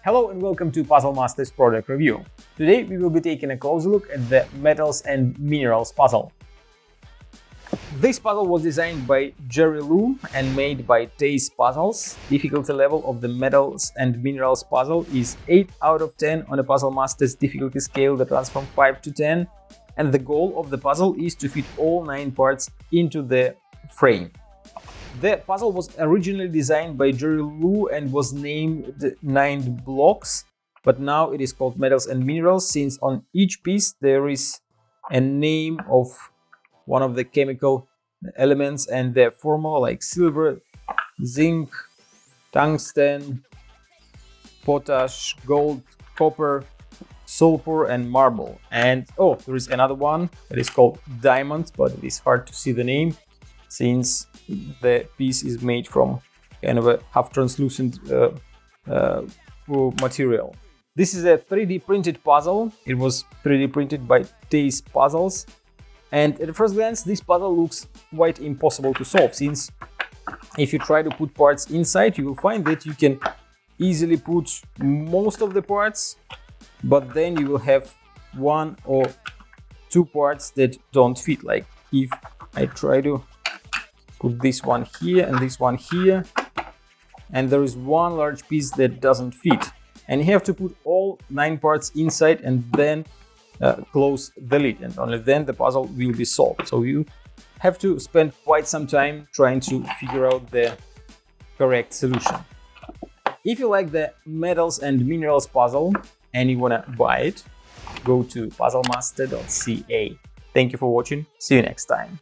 Hello and welcome to Puzzle Masters product review. Today we will be taking a closer look at the Metals and Minerals puzzle. This puzzle was designed by Jerry Liu and made by Taze Puzzles. Difficulty level of the Metals and Minerals puzzle is 8 out of 10 on a Puzzle Masters difficulty scale that runs from 5 to 10, and the goal of the puzzle is to fit all 9 parts into the frame. The puzzle was originally designed by Jerry Liu and was named 9 blocks, but now it is called Metals and Minerals since on each piece there is a name of one of the chemical elements and their formula, like silver, zinc, tungsten, potash, gold, copper, sulfur and marble. And there is another one that is called diamond, but it is hard to see the name since the piece is made from kind of a half translucent material. This is a 3D printed puzzle. It was 3D printed by Taze Puzzles, and at first glance this puzzle looks quite impossible to solve, since if you try to put parts inside you will find that you can easily put most of the parts, but then you will have 1 or 2 parts that don't fit. Like if I try to put this one here and this one here, and there is one large piece that doesn't fit, and you have to put all 9 parts inside and then close the lid, and only then the puzzle will be solved. So you have to spend quite some time trying to figure out the correct solution. If you like the Metals and Minerals puzzle and you want to buy it, go to puzzlemaster.ca. Thank you for watching. See you next time.